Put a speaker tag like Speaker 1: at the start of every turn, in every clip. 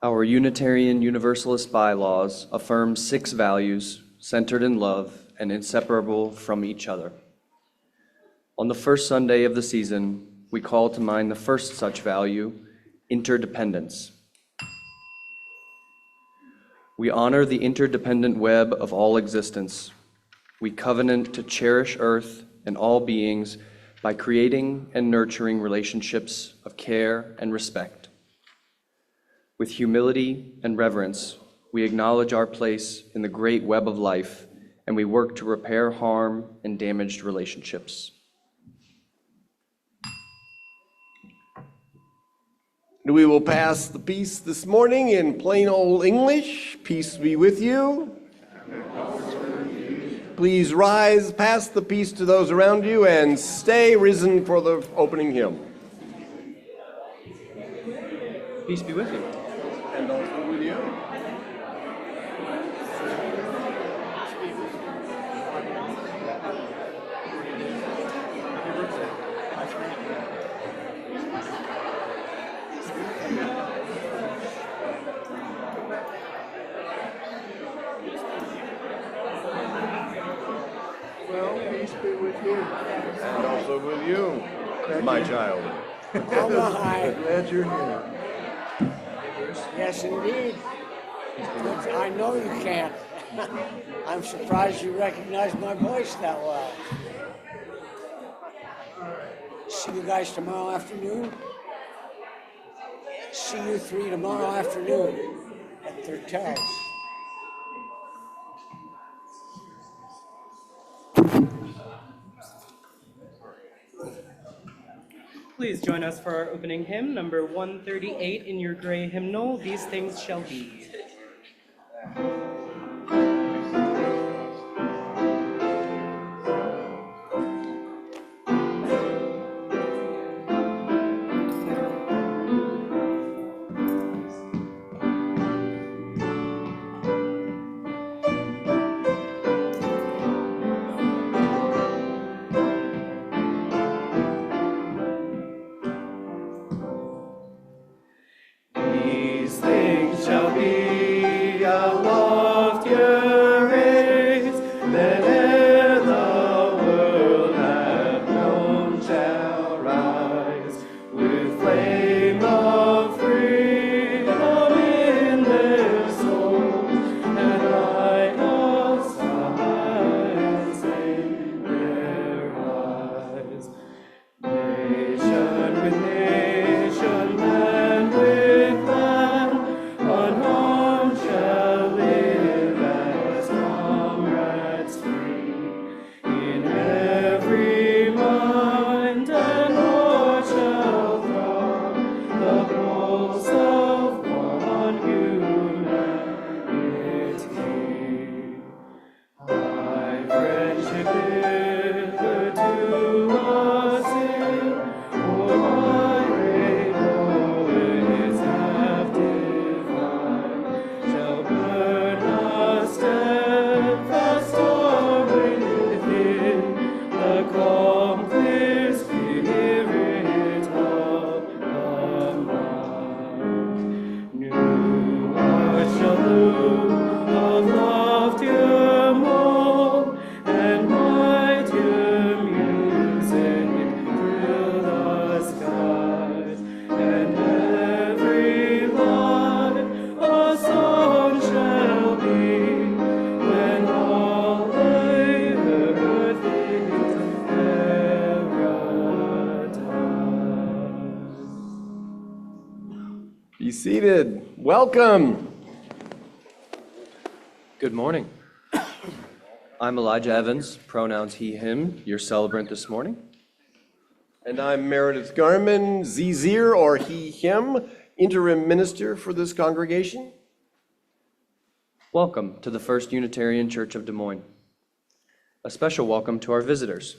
Speaker 1: Our Unitarian Universalist bylaws affirm 6 values centered in love and inseparable from each other. On the first Sunday of the season, we call to mind the first such value, interdependence. We honor the interdependent web of all existence. We covenant to cherish Earth and all beings by creating and nurturing relationships of care and respect. With humility and reverence, we acknowledge our place in the great web of life, and we work to repair harm and damaged relationships.
Speaker 2: We will pass the peace this morning in plain old English. Peace be with you. Please rise, pass the peace to those around you, and stay risen for the opening hymn.
Speaker 1: Peace be with you.
Speaker 2: And also with you. Well, peace be with you. And also with you, my child.
Speaker 3: Hi.
Speaker 2: Glad you're here.
Speaker 3: Yes, indeed. I know you can't. I'm surprised you recognize my voice that well. See you guys tomorrow afternoon. See you 3 tomorrow afternoon at Selves.
Speaker 4: Please join us for our opening hymn, number 138 in your gray hymnal, These Things Shall Be.
Speaker 1: These things shall be a law. and every line a song shall be, when all the earth is paradise.
Speaker 2: Be seated. Welcome.
Speaker 1: Good morning. I'm Elijah Evans, pronouns he, him, your celebrant this morning.
Speaker 2: And I'm Meredith Garmon, Zizir, or he, him, interim minister for this congregation.
Speaker 1: Welcome to the First Unitarian Church of Des Moines. A special welcome to our visitors.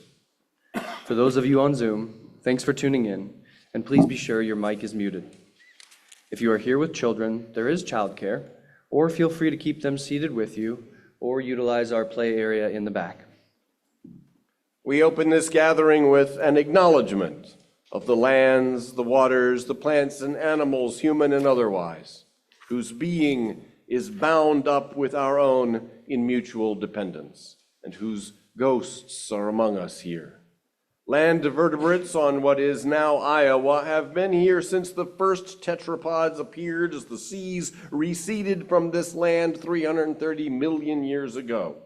Speaker 1: For those of you on Zoom, thanks for tuning in, and please be sure your mic is muted. If you are here with children, there is childcare, or feel free to keep them seated with you, or utilize our play area in the back.
Speaker 2: We open this gathering with an acknowledgement of the lands, the waters, the plants and animals, human and otherwise, whose being is bound up with our own in mutual dependence, and whose ghosts are among us here. Land vertebrates on what is now Iowa have been here since the first tetrapods appeared as the seas receded from this land 330 million years ago.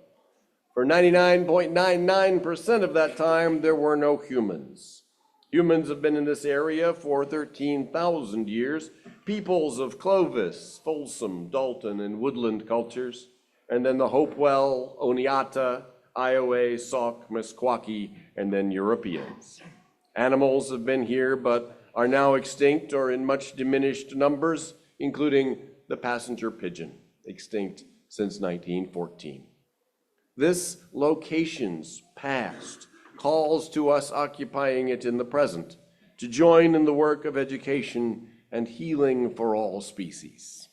Speaker 2: For 99.99% of that time, there were no humans. Humans have been in this area for 13,000 years, peoples of Clovis, Folsom, Dalton, and woodland cultures, and then the Hopewell, Oneata, Iowa, Sauk, Meskwaki, and then Europeans. Animals have been here but are now extinct or in much diminished numbers, including the passenger pigeon, extinct since 1914. This location's past calls to us occupying it in the present to join in the work of education and healing for all species.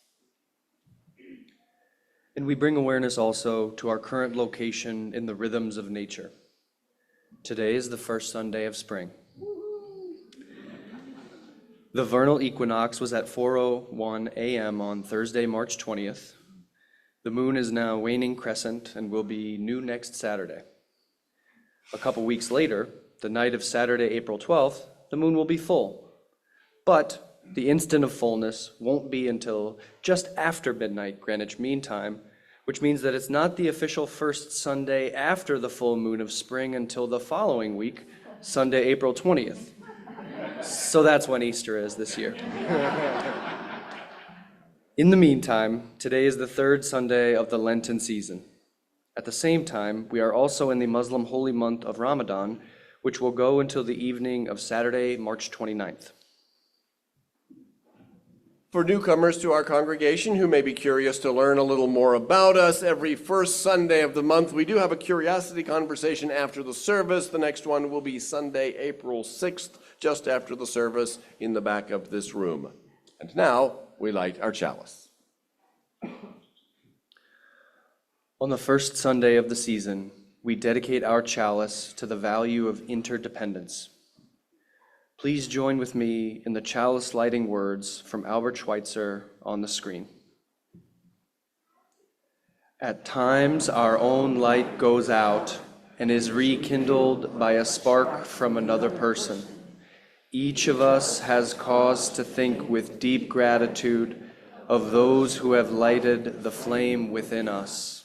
Speaker 1: And we bring awareness also to our current location in the rhythms of nature. Today is the first Sunday of spring. The vernal equinox was at 4:01 a.m. on Thursday, March 20th. The moon is now waning crescent and will be new next Saturday. A couple weeks later, the night of Saturday, April 12th, the moon will be full. But the instant of fullness won't be until just after midnight Greenwich Mean Time, which means that it's not the official first Sunday after the full moon of spring until the following week, Sunday, April 20th. So that's when Easter is this year. In the meantime, today is the third Sunday of the Lenten season. At the same time, we are also in the Muslim holy month of Ramadan, which will go until the evening of Saturday, March 29th.
Speaker 2: For newcomers to our congregation who may be curious to learn a little more about us, every first Sunday of the month, we do have a curiosity conversation after the service. The next one will be Sunday, April 6th, just after the service in the back of this room. And now we light our chalice.
Speaker 1: On the first Sunday of the season, we dedicate our chalice to the value of interdependence. Please join with me in the chalice lighting words from Albert Schweitzer on the screen. At times, our own light goes out and is rekindled by a spark from another person. Each of us has cause to think with deep gratitude of those who have lighted the flame within us.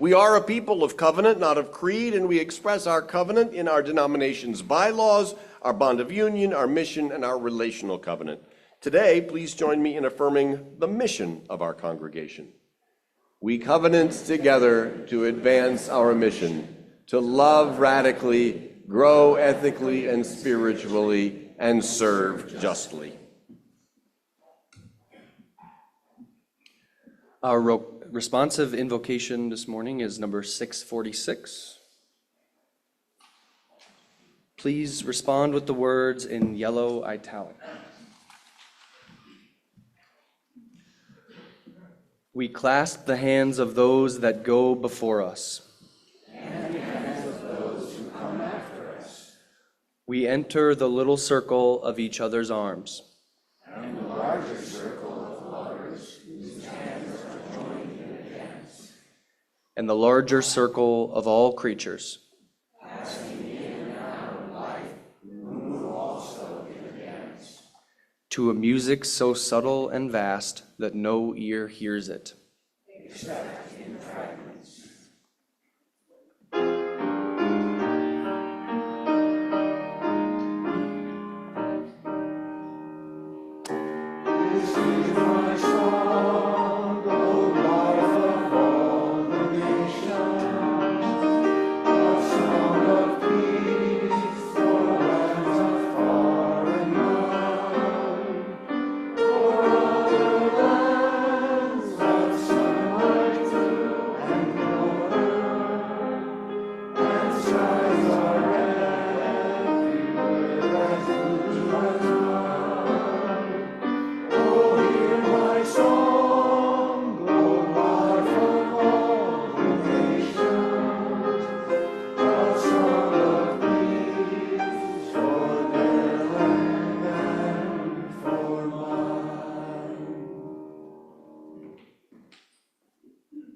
Speaker 2: We are a people of covenant, not of creed, and we express our covenant in our denomination's bylaws, our bond of union, our mission, and our relational covenant. Today, please join me in affirming the mission of our congregation. We covenant together to advance our mission, to love radically, grow ethically and spiritually, and serve justly.
Speaker 1: Our responsive invocation this morning is number 646. Please respond with the words in yellow italic. We clasp the hands of those that go before us.
Speaker 3: And the hands of those who come after us.
Speaker 1: We enter the little circle of each other's arms.
Speaker 3: And the larger circle of lovers whose hands are joined in a dance.
Speaker 1: And the larger circle of all creatures.
Speaker 3: Passing the
Speaker 1: to a music so subtle and vast that no ear hears it.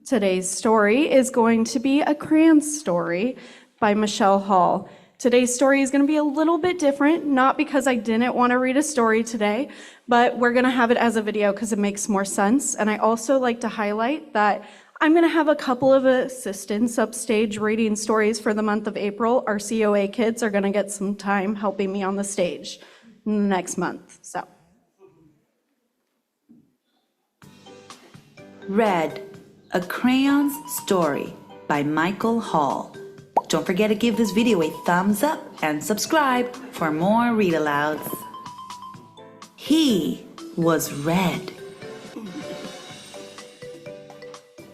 Speaker 5: Today's story is going to be a crayon story by Michelle Hall. Today's story is going to be a little bit different, not because I didn't want to read a story today, but we're going to have it as a video because it makes more sense. And I also like to highlight that I'm going to have a couple of assistants upstage reading stories for the month of April. Our COA kids are going to get some time helping me on the stage next month. So,
Speaker 6: Red, A Crayon's Story by Michael Hall. Don't forget to give this video a thumbs up and subscribe for more read-alouds. He was red,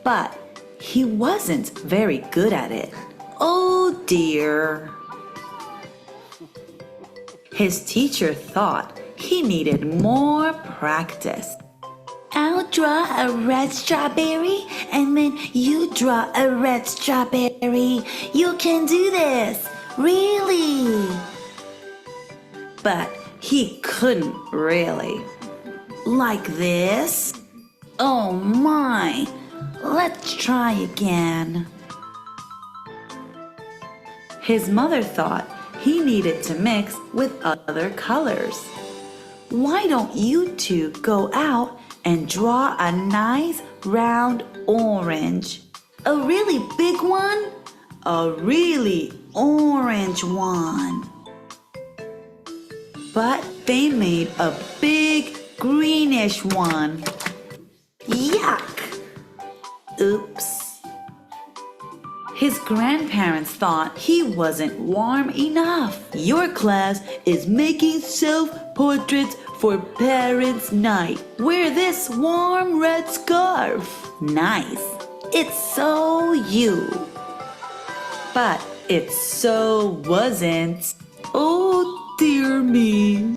Speaker 6: but he wasn't very good at it. Oh dear. His teacher thought he needed more practice. I'll draw a red strawberry, and then you draw a red strawberry. You can do this, really. But he couldn't really. Like this? Oh my, let's try again. His mother thought he needed to mix with other colors. Why don't you two go out and draw a nice round orange? A really big one? A really orange one. But they made a big greenish one. Yuck! Oops. His grandparents thought he wasn't warm enough. Your class is making self-portraits for Parents' Night. Wear this warm red scarf. Nice. It's so you. But it so wasn't. Oh dear me.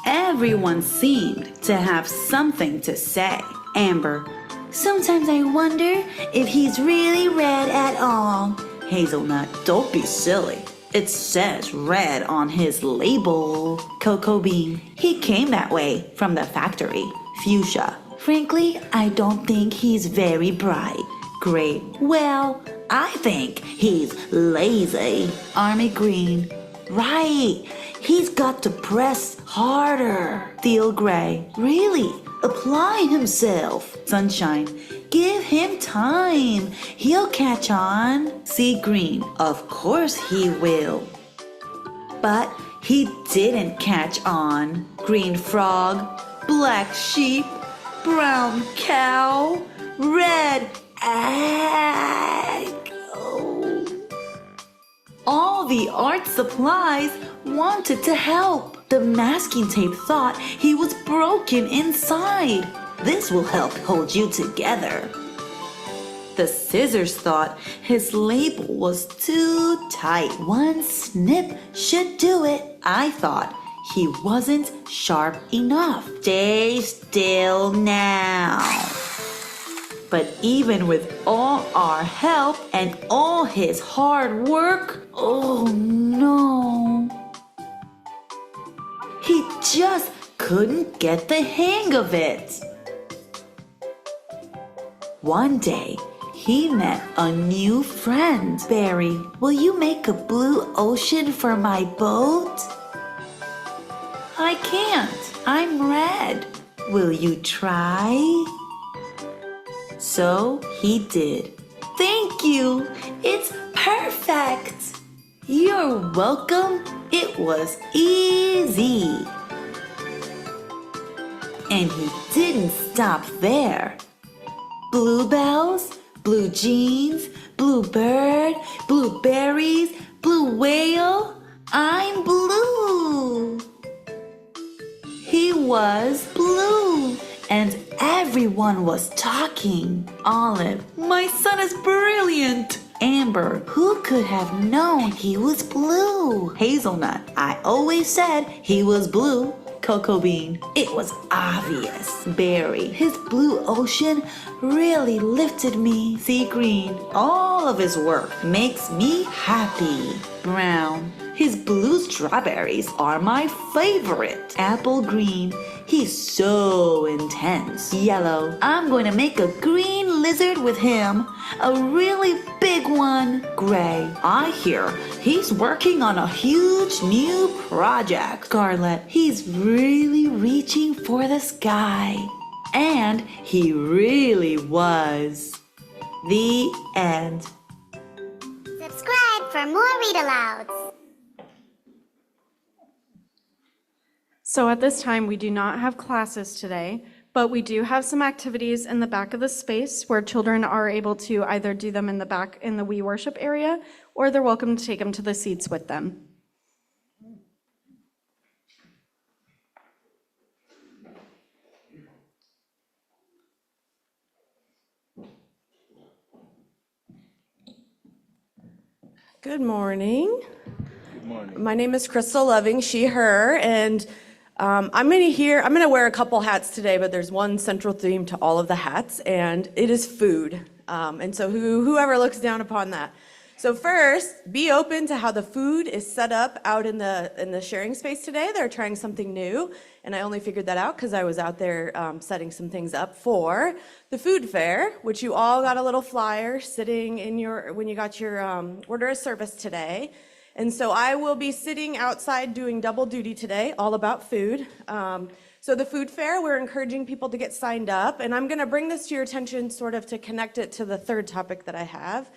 Speaker 6: Everyone seemed to have something to say. Amber, sometimes I wonder if he's really red at all. Hazelnut, don't be silly. It says red on his label. Cocoa Bean, he came that way from the factory. Fuchsia, frankly, I don't think he's very bright. Grape, well, I think he's lazy. Army Green, right, he's got to press harder. Teal Gray, really, apply himself. Sunshine, give him time. He'll catch on. Sea Green, of course he will. But he didn't catch on. Green Frog, Black Sheep, Brown Cow, Red Egg. Oh. All the art supplies wanted to help. The masking tape thought he was broken inside. This will help hold you together. The scissors thought his label was too tight. One snip should do it. I thought he wasn't sharp enough. Stay still now. But even with all our help and all his hard work, oh no. He just couldn't get the hang of it. One day, he met a new friend. Barry, will you make a blue ocean for my boat? I can't. I'm red. Will you try? So he did. Thank you. It's perfect. You're welcome. It was easy. And he didn't stop there. Bluebells, blue jeans, blue bird, blueberries, blue whale. I'm blue. He was blue, and everyone was talking. Olive, my son is brilliant. Amber, who could have known he was blue? Hazelnut, I always said he was blue. Cocoa Bean, it was obvious. Berry, his blue ocean really lifted me. Sea Green, all of his work makes me happy. Brown, his blue strawberries are my favorite. Apple Green, he's so intense. Yellow, I'm going to make a green lizard with him. A really big one. Gray, I hear he's working on a huge new project. Scarlet, he's really reaching for the sky. And he really was. The end.
Speaker 7: Subscribe for more read-alouds.
Speaker 5: So at this time, we do not have classes today, but we do have some activities in the back of the space where children are able to either do them in the back in the We Worship area, or they're welcome to take them to the seats with them.
Speaker 8: Good morning. My name is Crystal Loving, she, her, and I'm gonna wear a couple hats today, but there's one central theme to all of the hats, and it is food. And so whoever looks down upon that. So first, be open to how the food is set up out in the sharing space today. They're trying something new, and I only figured that out because I was out there setting some things up for the food fair, which you all got a little flyer sitting in when you got your order of service today. And so I will be sitting outside doing double duty today, all about food. So the food fair, we're encouraging people to get signed up, and I'm going to bring this to your attention sort of to connect it to the third topic that I have.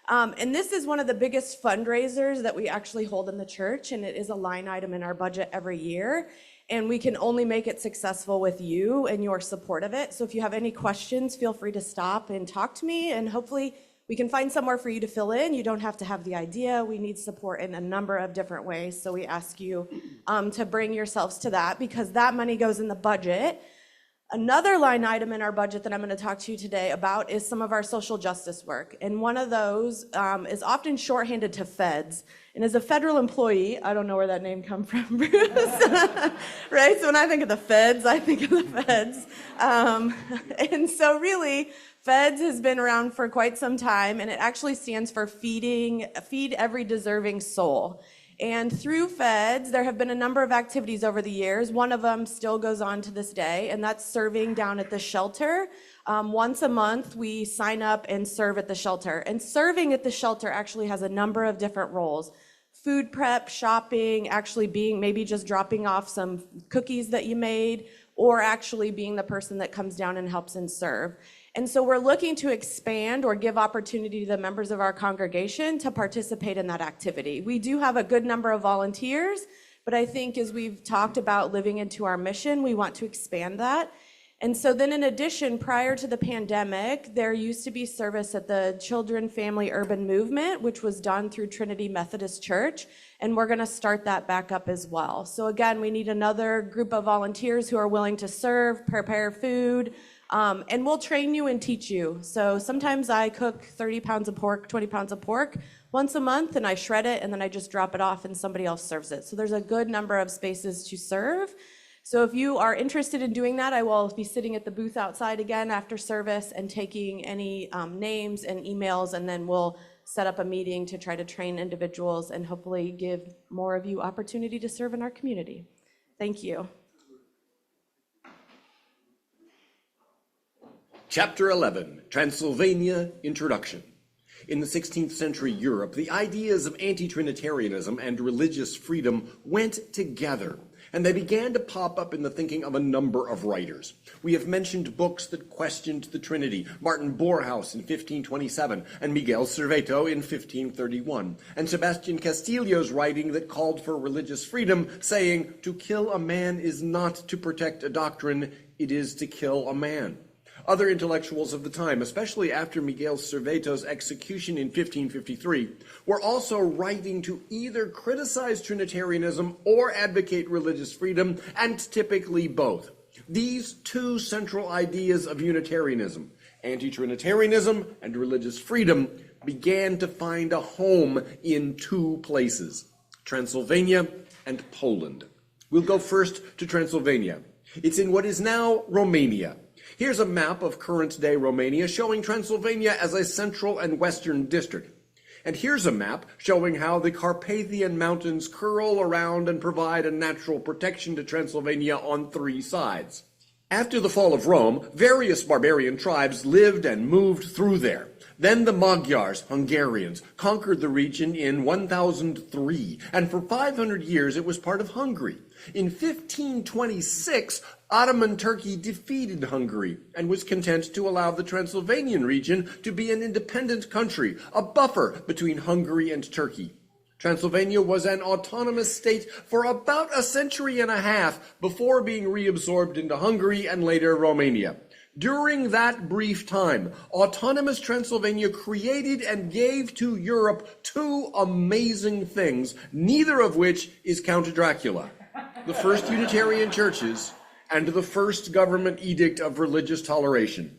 Speaker 8: And this is one of the biggest fundraisers that we actually hold in the church, and it is a line item in our budget every year. And we can only make it successful with you and your support of it. So if you have any questions, feel free to stop and talk to me, and hopefully we can find somewhere for you to fill in. You don't have to have the idea. We need support in a number of different ways. So we ask you to bring yourselves to that, because that money goes in the budget. Another line item in our budget that I'm going to talk to you today about is some of our social justice work. And one of those is often shorthanded to feds. And as a federal employee, I don't know where that name comes from, Bruce, right? So when I think of the feds, I think of the feds. And so really, Feds has been around for quite some time, and it actually stands for Feed Every Deserving Soul. And through Feds, there have been a number of activities over the years. One of them still goes on to this day, and that's serving down at the shelter. Once a month, we sign up and serve at the shelter. And serving at the shelter actually has a number of different roles. Food prep, shopping, actually being maybe just dropping off some cookies that you made, or actually being the person that comes down and helps and serve. And so we're looking to expand or give opportunity to the members of our congregation to participate in that activity. We do have a good number of volunteers, but I think as we've talked about living into our mission, we want to expand that. And so then in addition, prior to the pandemic, there used to be service at the Children, Family, Urban Movement, which was done through Trinity Methodist Church, and we're gonna start that back up as well. So again, we need another group of volunteers who are willing to serve, prepare food, and we'll train you and teach you. So sometimes I cook 30 pounds of pork, 20 pounds of pork once a month, and I shred it, and then I just drop it off and somebody else serves it. So there's a good number of spaces to serve. So if you are interested in doing that, I will be sitting at the booth outside again after service and taking any names and emails, and then we'll set up a meeting to try to train individuals and hopefully give more of you opportunity to serve in our community. Thank you.
Speaker 2: Chapter 11, Transylvania Introduction. In the 16th century Europe, the ideas of anti-Trinitarianism and religious freedom went together.
Speaker 9: And they began to pop up in the thinking of a number of writers. We have mentioned books that questioned the Trinity, Martin Borhaus in 1527 and Miguel Serveto in 1531, and Sebastian Castillo's writing that called for religious freedom, saying, "To kill a man is not to protect a doctrine, it is to kill a man." Other intellectuals of the time, especially after Miguel Serveto's execution in 1553, were also writing to either criticize Trinitarianism or advocate religious freedom, and typically both. These two central ideas of Unitarianism, anti-Trinitarianism and religious freedom, began to find a home in two places, Transylvania and Poland. We'll go first to Transylvania. It's in what is now Romania. Here's a map of current-day Romania showing Transylvania as a central and western district. And here's a map showing how the Carpathian Mountains curl around and provide a natural protection to Transylvania on three sides. After the fall of Rome, various barbarian tribes lived and moved through there. Then the Magyars, Hungarians, conquered the region in 1003, and for 500 years it was part of Hungary. In 1526, Ottoman Turkey defeated Hungary and was content to allow the Transylvanian region to be an independent country, a buffer between Hungary and Turkey. Transylvania was an autonomous state for about a century and a half before being reabsorbed into Hungary and later Romania. During that brief time, autonomous Transylvania created and gave to Europe two amazing things, neither of which is Count Dracula: the first Unitarian churches and the first government edict of religious toleration.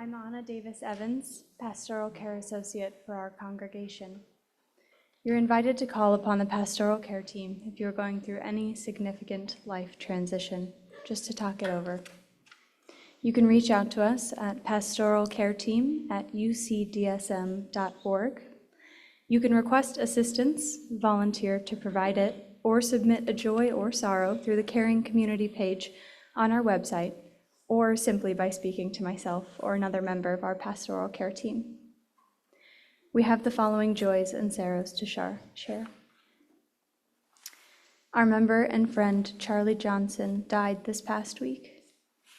Speaker 10: I'm Anna Davis Evans, Pastoral Care Associate for our congregation. You're invited to call upon the pastoral care team if you're going through any significant life transition, just to talk it over. You can reach out to us at pastoralcareteam@ucdsm.org. You can request assistance, volunteer to provide it, or submit a joy or sorrow through the Caring Community page on our website, or simply by speaking to myself or another member of our pastoral care team. We have the following joys and sorrows to share. Our member and friend Charlie Johnson died this past week.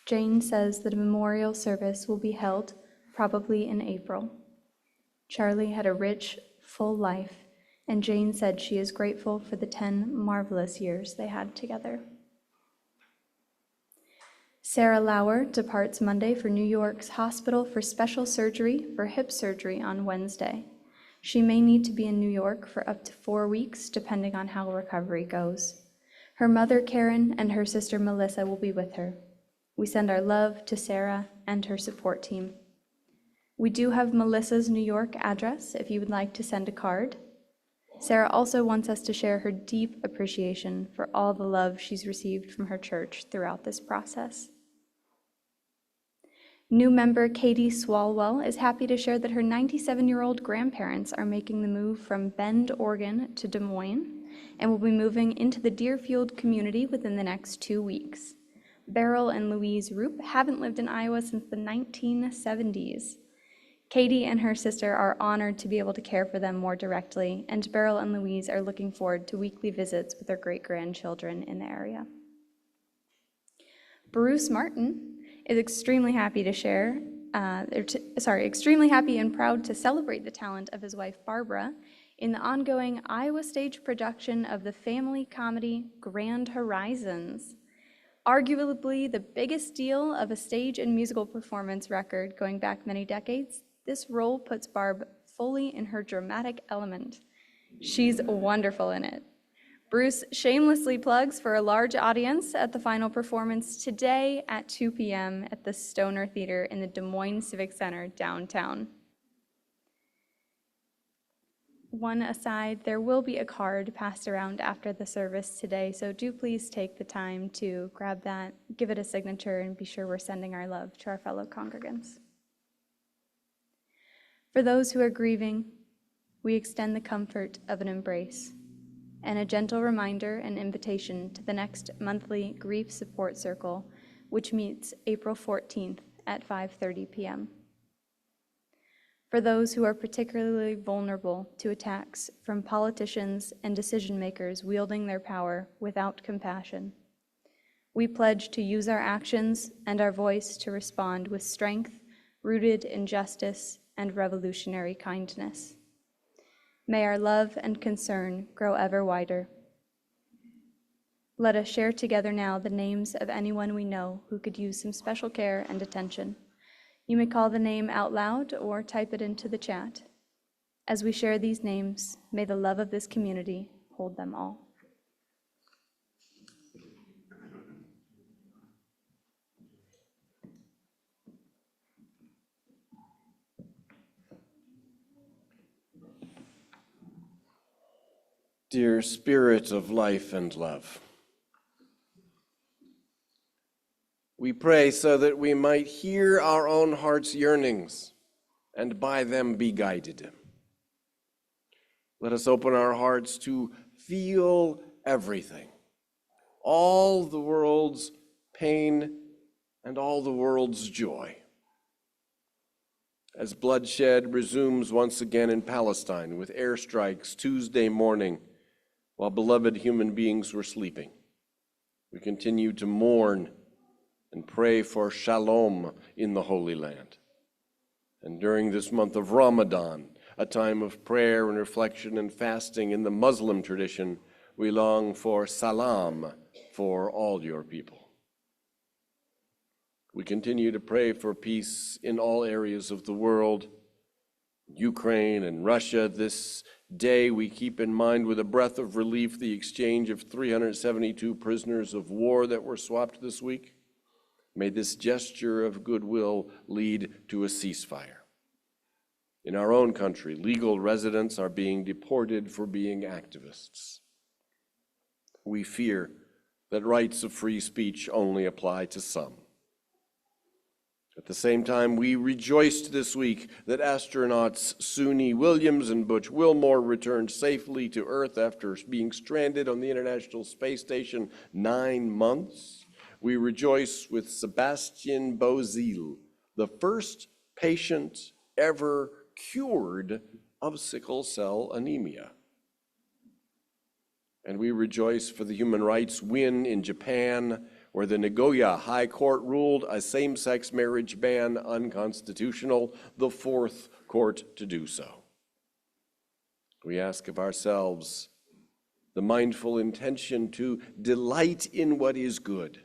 Speaker 10: Jane says that a memorial service will be held probably in April. Charlie had a rich, full life, and Jane said she is grateful for the 10 marvelous years they had together. Sarah Lauer departs Monday for New York's Hospital for Special Surgery for hip surgery on Wednesday. She may need to be in New York for up to 4 weeks, depending on how recovery goes. Her mother, Karen, and her sister, Melissa, will be with her. We send our love to Sarah and her support team. We do have Melissa's New York address if you would like to send a card. Sarah also wants us to share her deep appreciation for all the love she's received from her church throughout this process. New member Katie Swalwell is happy to share that her 97-year-old grandparents are making the move from Bend, Oregon to Des Moines and will be moving into the Deerfield community within the next 2 weeks. Beryl and Louise Roop haven't lived in Iowa since the 1970s. Katie and her sister are honored to be able to care for them more directly, and Beryl and Louise are looking forward to weekly visits with their great-grandchildren in the area. Bruce Martin is extremely happy and proud to celebrate the talent of his wife Barbara in the ongoing Iowa stage production of the family comedy Grand Horizons. Arguably the biggest deal of a stage and musical performance record going back many decades, this role puts Barb fully in her dramatic element. She's wonderful in it. Bruce shamelessly plugs for a large audience at the final performance today at 2 p.m. at the Stoner Theater in the Des Moines Civic Center downtown. One aside, there will be a card passed around after the service today, so do please take the time to grab that, give it a signature, and be sure we're sending our love to our fellow congregants. For those who are grieving, we extend the comfort of an embrace and a gentle reminder and invitation to the next monthly Grief Support Circle, which meets April 14th at 5:30 p.m. For those who are particularly vulnerable to attacks from politicians and decision makers wielding their power without compassion, we pledge to use our actions and our voice to respond with strength rooted in justice and revolutionary kindness. May our love and concern grow ever wider. Let us share together now the names of anyone we know who could use some special care and attention. You may call the name out loud or type it into the chat. As we share these names, may the love of this community hold them all.
Speaker 2: Dear Spirit of life and love, we pray so that we might hear our own heart's yearnings and by them be guided. Let us open our hearts to feel everything, all the world's pain and all the world's joy. As bloodshed resumes once again in Palestine with airstrikes Tuesday morning, while beloved human beings were sleeping, we continue to mourn and pray for shalom in the Holy Land. And during this month of Ramadan, a time of prayer and reflection and fasting in the Muslim tradition, we long for salam for all your people. We continue to pray for peace in all areas of the world. Ukraine and Russia, this day we keep in mind with a breath of relief the exchange of 372 prisoners of war that were swapped this week. May this gesture of goodwill lead to a ceasefire. In our own country, legal residents are being deported for being activists. We fear that rights of free speech only apply to some. At the same time, we rejoiced this week that astronauts Suni Williams and Butch Wilmore returned safely to Earth after being stranded on the International Space Station 9 months. We rejoice with Sebastian Bozil, the first patient ever cured of sickle cell anemia. And we rejoice for the human rights win in Japan, where the Nagoya High Court ruled a same-sex marriage ban unconstitutional, the fourth court to do so. We ask of ourselves the mindful intention to delight in what is good,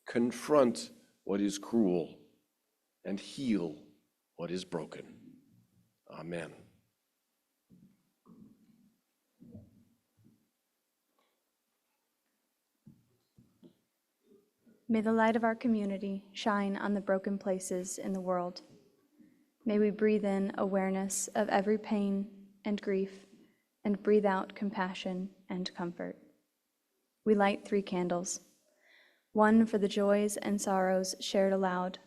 Speaker 2: confront what is cruel, and heal what is broken. Amen.
Speaker 10: May the light of our community shine on the broken places in the world. May we breathe in awareness of every pain and grief and breathe out compassion and comfort. We light 3 candles, one for the joys and sorrows shared aloud,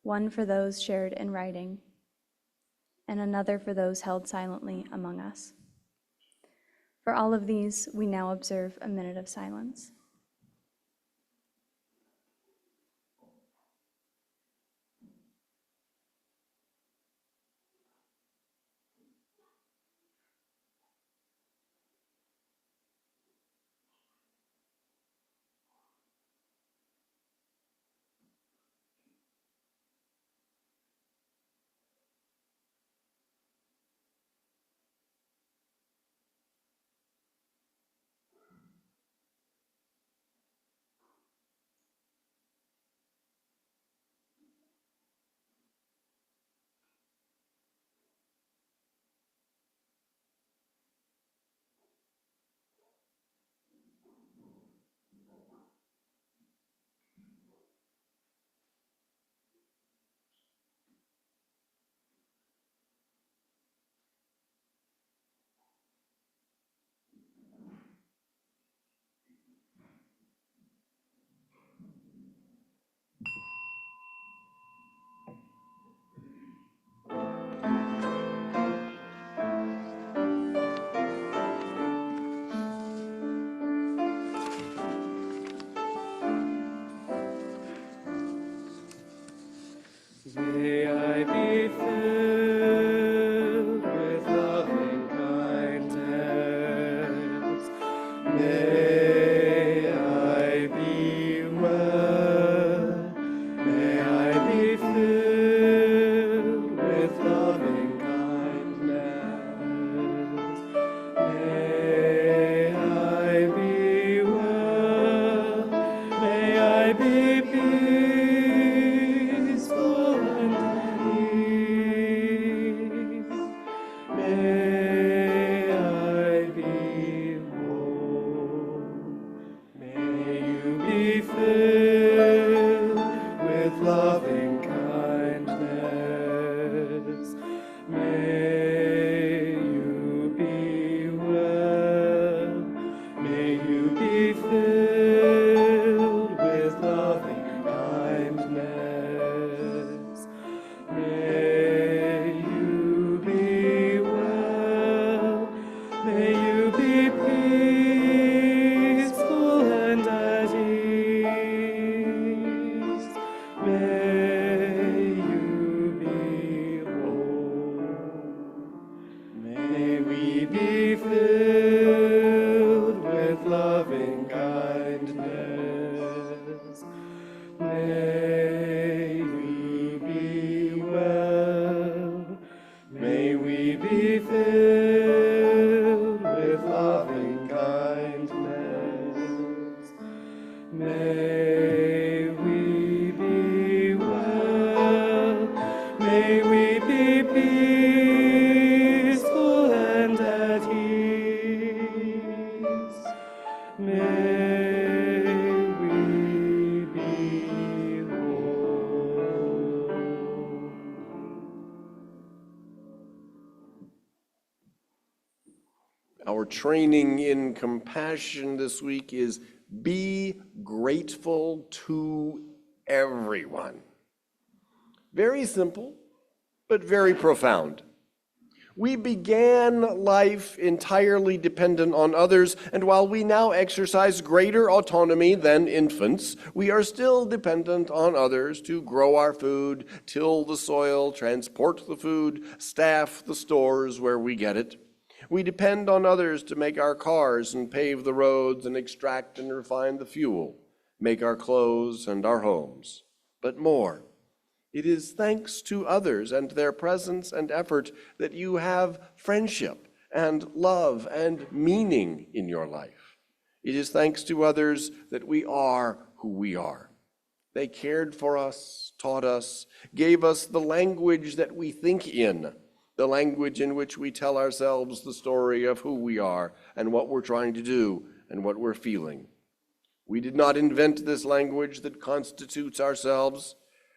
Speaker 10: one for those shared in writing, and another for those held silently among us. For all of these, we now observe a minute of silence.
Speaker 1: May I be filled with loving kindness. May I be well. May I be filled with loving kindness. May I be well. May I be peaceful and at ease. May I be whole. May you be filled with loving kindness. May you be well. May you be filled with loving kindness. May you be well. May you be peaceful and at ease. May you be whole. May we be filled with loving kindness. May we be well. May we be filled with loving kindness. May we be well. May we be peaceful and at ease. May we be whole.
Speaker 2: Our training in compassion this week is be grateful to everyone. Very simple, but very profound. We began life entirely dependent on others, and while we now exercise greater autonomy than infants, we are still dependent on others to grow our food, till the soil, transport the food, staff the stores where we get it. We depend on others to make our cars and pave the roads and extract and refine the fuel, make our clothes and our homes. But more, it is thanks to others and their presence and effort that you have friendship and love and meaning in your life. It is thanks to others that we are who we are. They cared for us, taught us, gave us the language that we think in, the language in which we tell ourselves the story of who we are and what we're trying to do and what we're feeling. We did not invent this language that constitutes ourselves.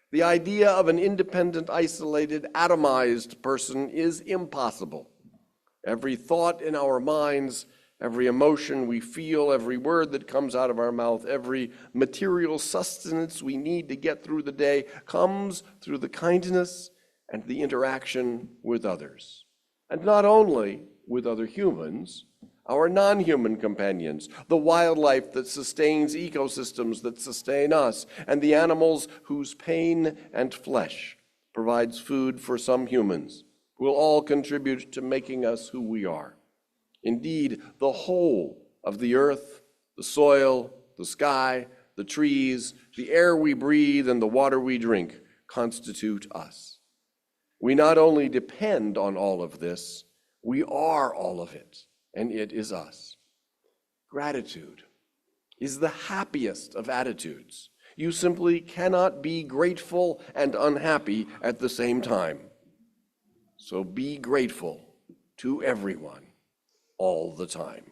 Speaker 2: The idea of an independent, isolated, atomized person is impossible. Every thought in our minds, every emotion we feel, every word that comes out of our mouth, every material sustenance we need to get through the day comes through the kindness and the interaction with others. And not only with other humans, our non-human companions, the wildlife that sustains ecosystems that sustain us, and the animals whose pain and flesh provides food for some humans, will all contribute to making us who we are. Indeed, the whole of the earth, the soil, the sky, the trees, the air we breathe, and the water we drink constitute us. We not only depend on all of this, we are all of it. And it is us. Gratitude is the happiest of attitudes. You simply cannot be grateful and unhappy at the same time. So be grateful to everyone all the time.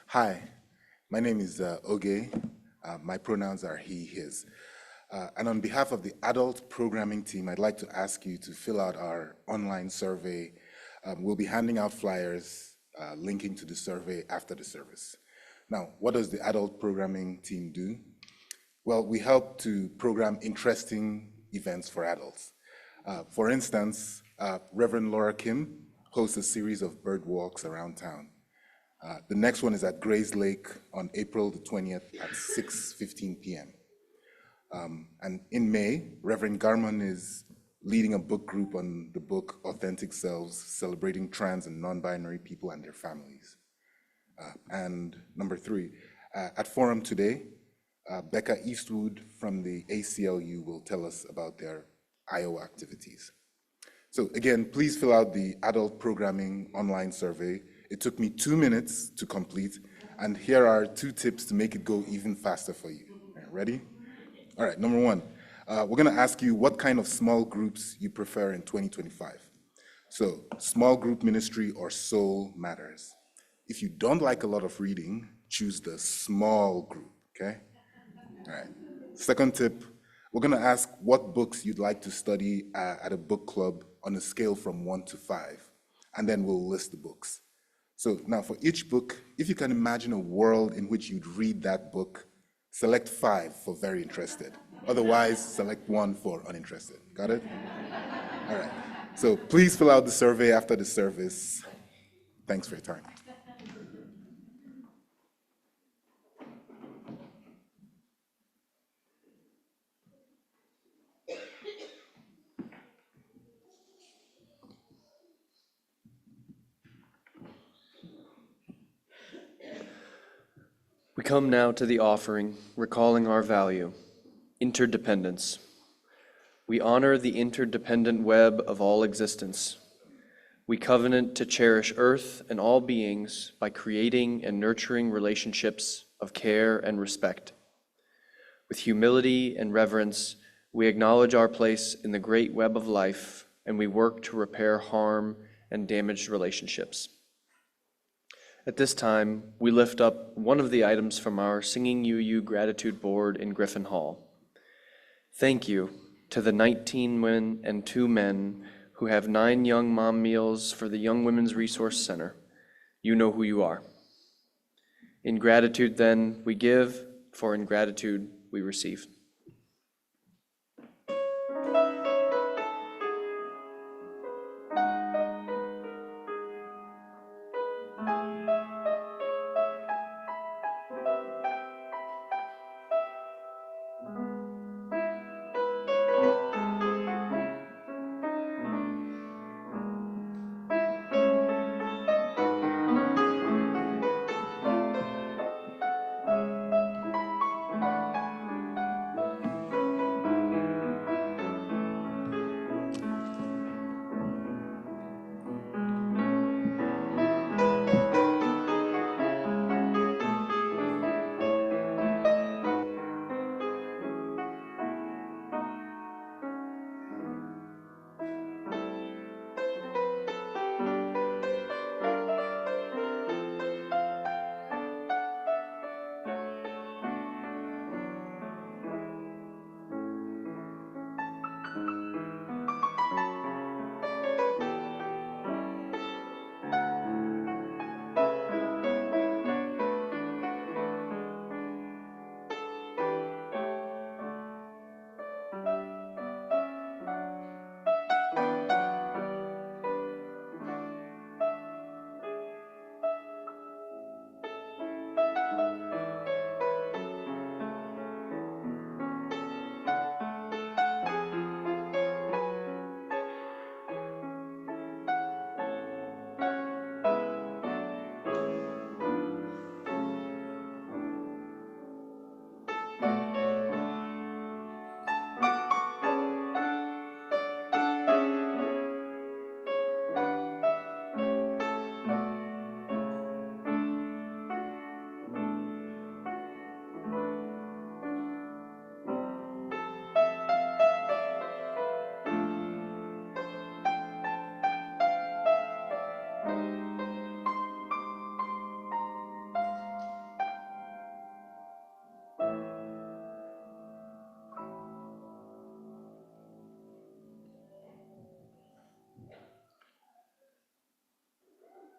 Speaker 11: Hi, my name is Oge. My pronouns are he, his. And on behalf of the adult programming team, I'd like to ask you to fill out our online survey. We'll be handing out flyers linking to the survey after the service. Now, what does the adult programming team do? Well, we help to program interesting events for adults. For instance, Reverend Laura Kim hosts a series of bird walks around town. The next one is at Grays Lake on April the 20th at 6:15 p.m. And in May, Reverend Garmon is leading a book group on the book Authentic Selves, celebrating trans and non-binary people and their families. And number 3, at Forum today, Becca Eastwood from the ACLU will tell us about their IO activities. So again, please fill out the adult programming online survey. It took me 2 minutes to complete, and here are 2 tips to make it go even faster for you. Ready? All right, number 1, we're gonna ask you what kind of small groups you prefer in 2025. So, small group ministry or soul matters. If you don't like a lot of reading, choose the small group, okay? All right. Second tip, we're gonna ask what books you'd like to study at a book club on a scale from 1 to 5, and then we'll list the books. So now for each book, if you can imagine a world in which you'd read that book, select 5 for very interested. Otherwise, select 1 for uninterested. Got it? All right. So please fill out the survey after the service. Thanks for your time.
Speaker 1: We come now to the offering, recalling our value, interdependence. We honor the interdependent web of all existence. We covenant to cherish Earth and all beings by creating and nurturing relationships of care and respect. With humility and reverence, we acknowledge our place in the great web of life and we work to repair harm and damaged relationships. At this time, we lift up one of the items from our Singing UU Gratitude Board in Griffin Hall. Thank you to the 19 women and 2 men who have 9 young mom meals for the Young Women's Resource Center. You know who you are. In gratitude, then, we give, for in gratitude, we receive.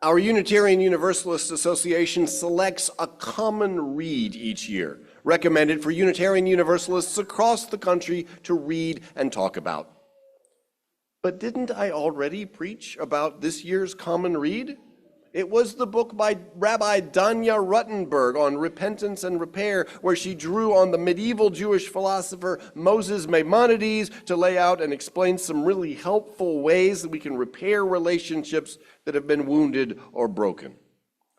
Speaker 2: Our Unitarian Universalist Association selects a common read each year, recommended for Unitarian Universalists across the country to read and talk about. But didn't I already preach about this year's common read? It was the book by Rabbi Danya Ruttenberg on repentance and repair, where she drew on the medieval Jewish philosopher Moses Maimonides to lay out and explain some really helpful ways that we can repair relationships that have been wounded or broken.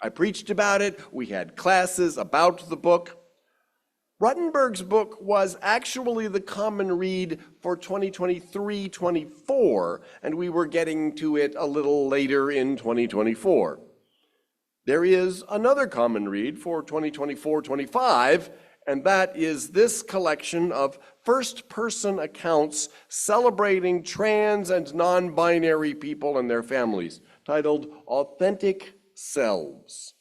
Speaker 2: I preached about it. We had classes about the book. Ruttenberg's book was actually the common read for 2023-24, and we were getting to it a little later in 2024. There is another common read for 2024-25, and that is this collection of first-person accounts celebrating trans and non-binary people and their families, titled Authentic Selves.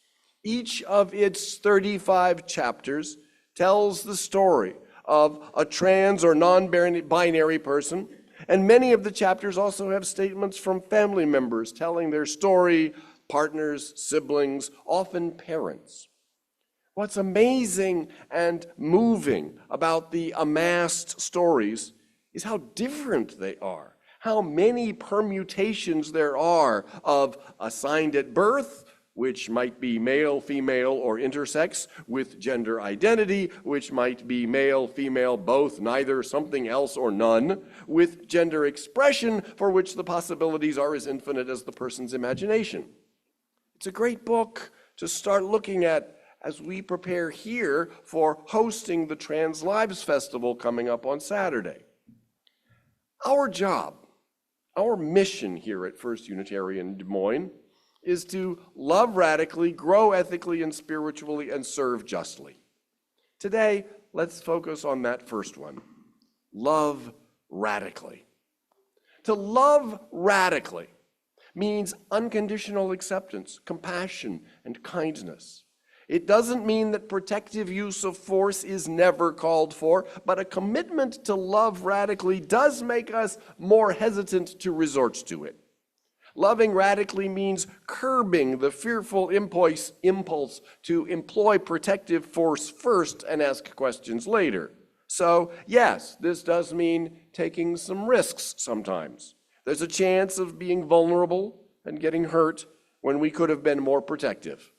Speaker 2: Each of its 35 chapters tells the story of a trans or non-binary person, and many of the chapters also have statements from family members telling their story, partners, siblings, often parents. What's amazing and moving about the amassed stories is how different they are, how many permutations there are of assigned at birth, which might be male, female, or intersex, with gender identity, which might be male, female, both, neither, something else, or none, with gender expression, for which the possibilities are as infinite as the person's imagination. It's a great book to start looking at as we prepare here for hosting the Trans Lives Festival coming up on Saturday. Our job, our mission here at First Unitarian Des Moines is to love radically, grow ethically and spiritually, and serve justly. Today, let's focus on that first one, love radically. To love radically means unconditional acceptance, compassion, and kindness. It doesn't mean that protective use of force is never called for, but a commitment to love radically does make us more hesitant to resort to it. Loving radically means curbing the fearful impulse to employ protective force first and ask questions later. So, yes, this does mean taking some risks sometimes. There's a chance of being vulnerable and getting hurt when we could have been more protective.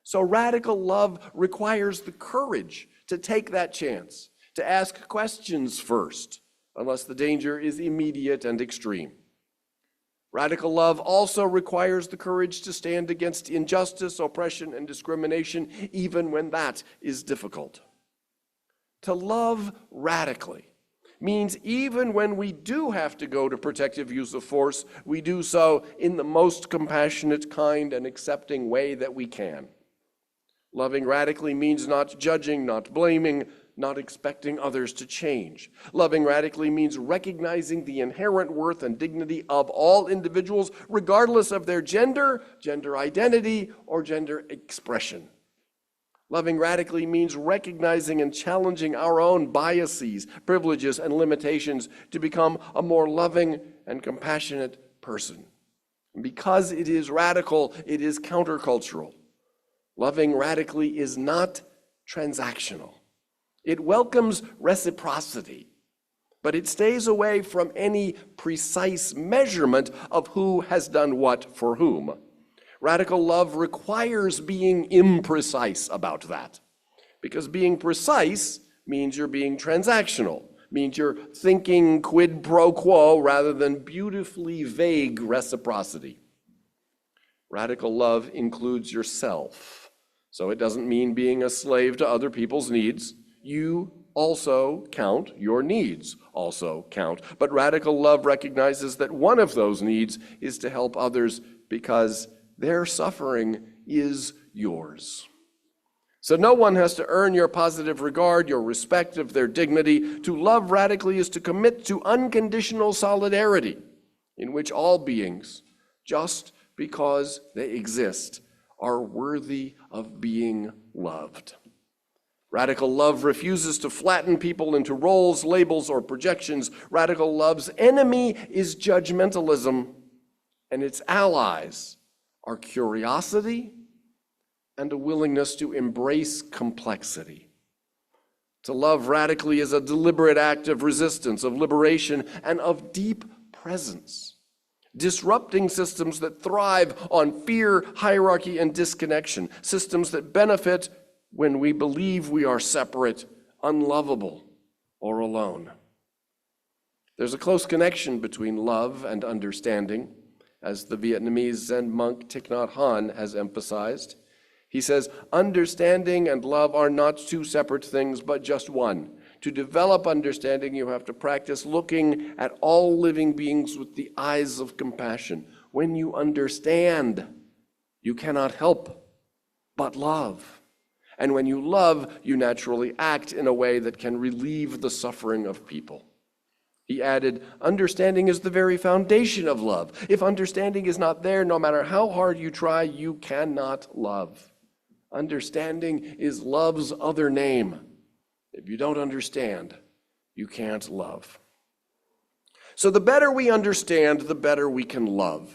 Speaker 2: So radical love requires the courage to take that chance, to ask questions first, unless the danger is immediate and extreme. Radical love also requires the courage to stand against injustice, oppression, and discrimination, even when that is difficult. To love radically means even when we do have to go to protective use of force, we do so in the most compassionate, kind, and accepting way that we can. Loving radically means not judging, not blaming, not expecting others to change. Loving radically means recognizing the inherent worth and dignity of all individuals, regardless of their gender, gender identity, or gender expression. Loving radically means recognizing and challenging our own biases, privileges, and limitations to become a more loving and compassionate person. And because it is radical, it is countercultural. Loving radically is not transactional. It welcomes reciprocity, but it stays away from any precise measurement of who has done what for whom. Radical love requires being imprecise about that, because being precise means you're being transactional, means you're thinking quid pro quo rather than beautifully vague reciprocity. Radical love includes yourself, so it doesn't mean being a slave to other people's needs. You also count, your needs also count. But radical love recognizes that one of those needs is to help others because their suffering is yours. So no one has to earn your positive regard, your respect of their dignity. To love radically is to commit to unconditional solidarity in which all beings, just because they exist, are worthy of being loved. Radical love refuses to flatten people into roles, labels, or projections. Radical love's enemy is judgmentalism, and its allies are curiosity and a willingness to embrace complexity. To love radically is a deliberate act of resistance, of liberation, and of deep presence, disrupting systems that thrive on fear, hierarchy, and disconnection, systems that benefit when we believe we are separate, unlovable, or alone. There's a close connection between love and understanding, as the Vietnamese Zen monk Thich Nhat Hanh has emphasized. He says, understanding and love are not two separate things, but just one. To develop understanding, you have to practice looking at all living beings with the eyes of compassion. When you understand, you cannot help but love. And when you love, you naturally act in a way that can relieve the suffering of people. He added, understanding is the very foundation of love. If understanding is not there, no matter how hard you try, you cannot love. Understanding is love's other name. If you don't understand, you can't love. So the better we understand, the better we can love.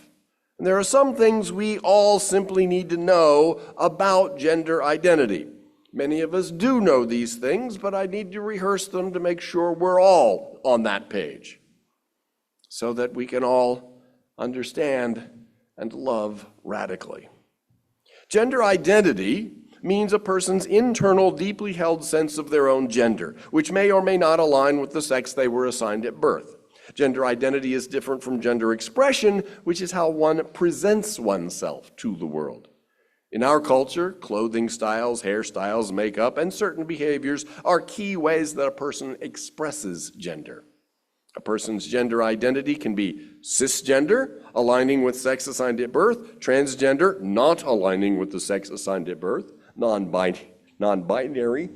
Speaker 2: And there are some things we all simply need to know about gender identity. Many of us do know these things, but I need to rehearse them to make sure we're all on that page so that we can all understand and love radically. Gender identity means a person's internal, deeply held sense of their own gender, which may or may not align with the sex they were assigned at birth. Gender identity is different from gender expression, which is how one presents oneself to the world. In our culture, clothing styles, hairstyles, makeup, and certain behaviors are key ways that a person expresses gender. A person's gender identity can be cisgender, aligning with sex assigned at birth, transgender, not aligning with the sex assigned at birth, non-binary,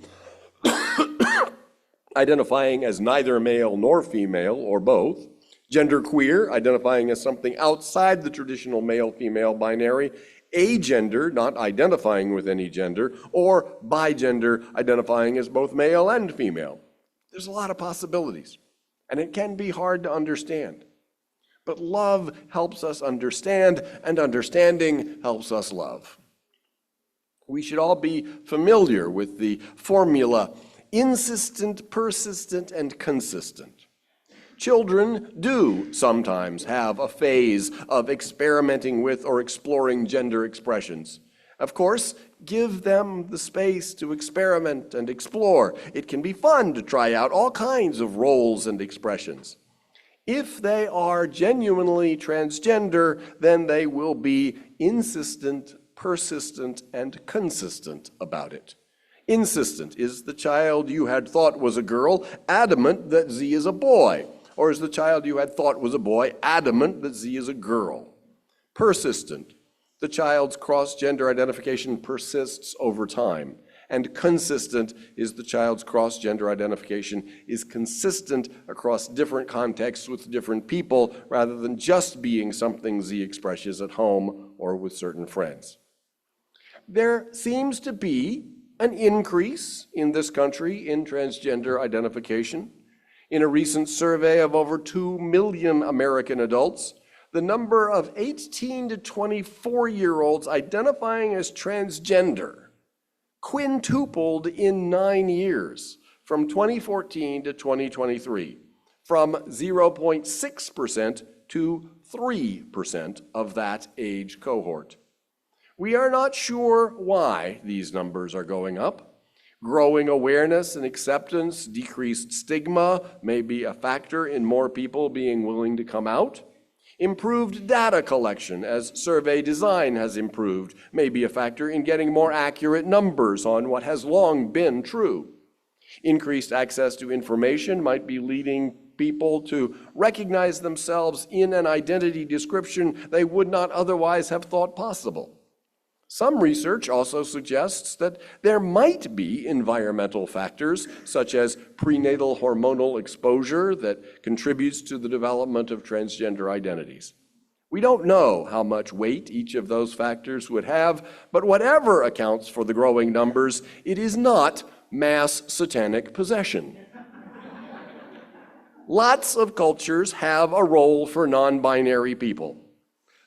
Speaker 2: identifying as neither male nor female or both, Genderqueer, identifying as something outside the traditional male-female binary. Agender, not identifying with any gender. Or bigender, identifying as both male and female. There's a lot of possibilities, and it can be hard to understand. But love helps us understand, and understanding helps us love. We should all be familiar with the formula insistent, persistent, and consistent. Children do sometimes have a phase of experimenting with or exploring gender expressions. Of course, give them the space to experiment and explore. It can be fun to try out all kinds of roles and expressions. If they are genuinely transgender, then they will be insistent, persistent, and consistent about it. Insistent: is the child you had thought was a girl adamant that Z is a boy? Or is the child you had thought was a boy adamant that Z is a girl? Persistent: the child's cross-gender identification persists over time. And consistent is the child's cross-gender identification is consistent across different contexts with different people, rather than just being something Z expresses at home or with certain friends. There seems to be an increase in this country in transgender identification. In a recent survey of over 2 million American adults, the number of 18 to 24-year-olds identifying as transgender quintupled in 9 years, from 2014 to 2023, from 0.6% to 3% of that age cohort. We are not sure why these numbers are going up. Growing awareness and acceptance, decreased stigma may be a factor in more people being willing to come out. Improved data collection, as survey design has improved, may be a factor in getting more accurate numbers on what has long been true. Increased access to information might be leading people to recognize themselves in an identity description they would not otherwise have thought possible. Some research also suggests that there might be environmental factors, such as prenatal hormonal exposure, that contributes to the development of transgender identities. We don't know how much weight each of those factors would have, but whatever accounts for the growing numbers, it is not mass satanic possession. Lots of cultures have a role for non-binary people.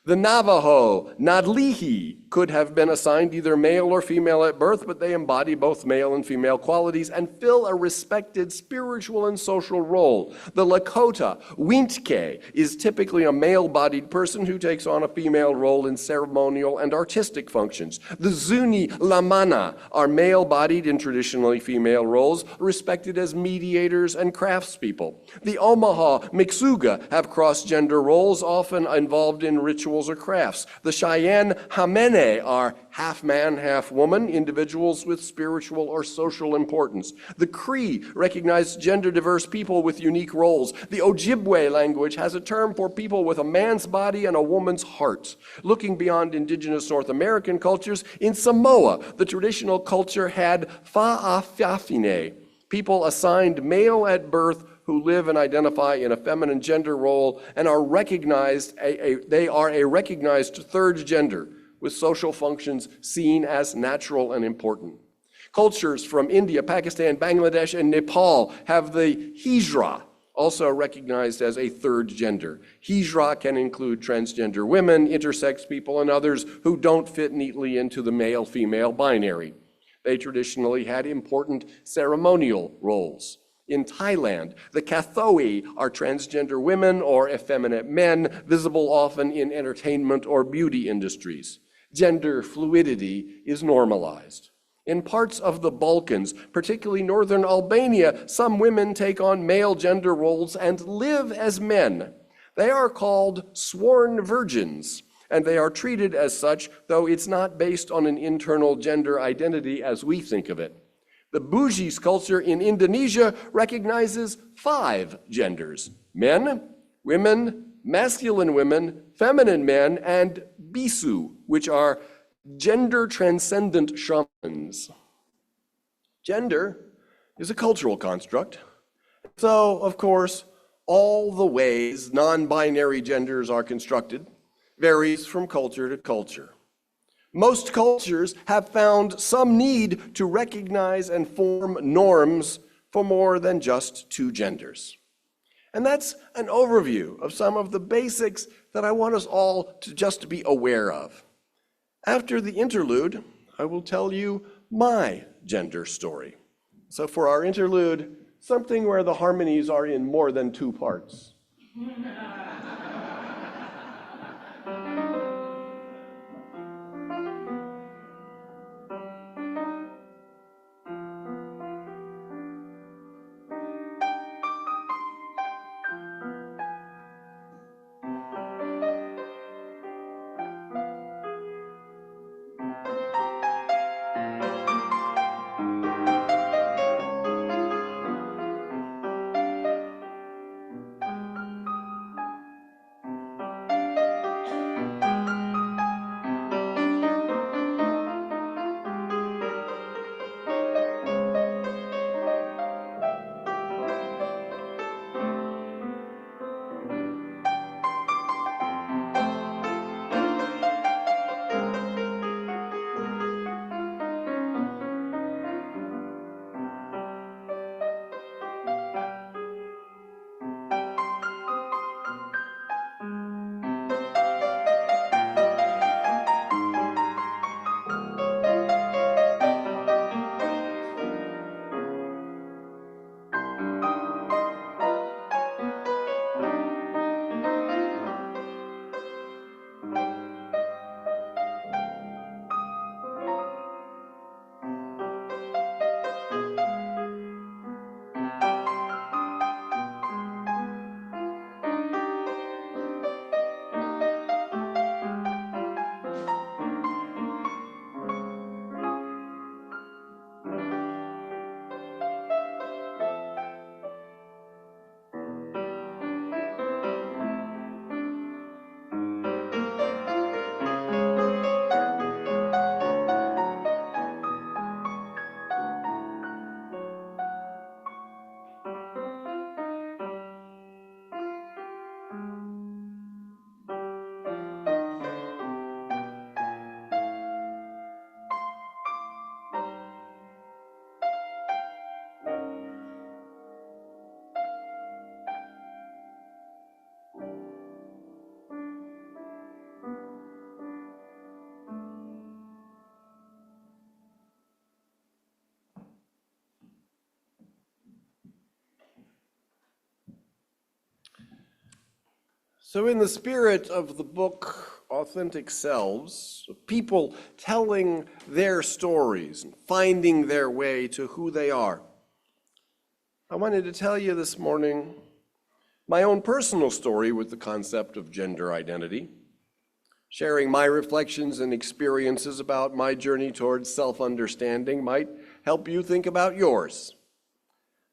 Speaker 2: The Navajo, Nadlihi, could have been assigned either male or female at birth, but they embody both male and female qualities and fill a respected spiritual and social role. The Lakota, Wintke, is typically a male-bodied person who takes on a female role in ceremonial and artistic functions. The Zuni Lamana are male-bodied in traditionally female roles, respected as mediators and craftspeople. The Omaha Mixuga have cross-gender roles, often involved in rituals or crafts. The Cheyenne Hamene are half man, half woman, individuals with spiritual or social importance. The Cree recognize gender-diverse people with unique roles. The Ojibwe language has a term for people with a man's body and a woman's heart. Looking beyond indigenous North American cultures, in Samoa, the traditional culture had fa'afafine, people assigned male at birth who live and identify in a feminine gender role and are recognized, they are a recognized third gender with social functions seen as natural and important. Cultures from India, Pakistan, Bangladesh, and Nepal have the hijra, also recognized as a third gender. Hijra can include transgender women, intersex people, and others who don't fit neatly into the male-female binary. They traditionally had important ceremonial roles. In Thailand, the Kathoi are transgender women or effeminate men, visible often in entertainment or beauty industries. Gender fluidity is normalized. In parts of the Balkans, particularly northern Albania, some women take on male gender roles and live as men. They are called sworn virgins, and they are treated as such, though it's not based on an internal gender identity as we think of it. The Bugis culture in Indonesia recognizes 5 genders: men, women, masculine women, feminine men, and bisu, which are gender-transcendent shamans. Gender is a cultural construct, so, of course, all the ways non-binary genders are constructed varies from culture to culture. Most cultures have found some need to recognize and form norms for more than just two genders. And that's an overview of some of the basics that I want us all to just be aware of. After the interlude, I will tell you my gender story. So for our interlude, something where the harmonies are in more than two parts. So in the spirit of the book, Authentic Selves, people telling their stories and finding their way to who they are, I wanted to tell you this morning my own personal story with the concept of gender identity, sharing my reflections and experiences about my journey towards self-understanding might help you think about yours.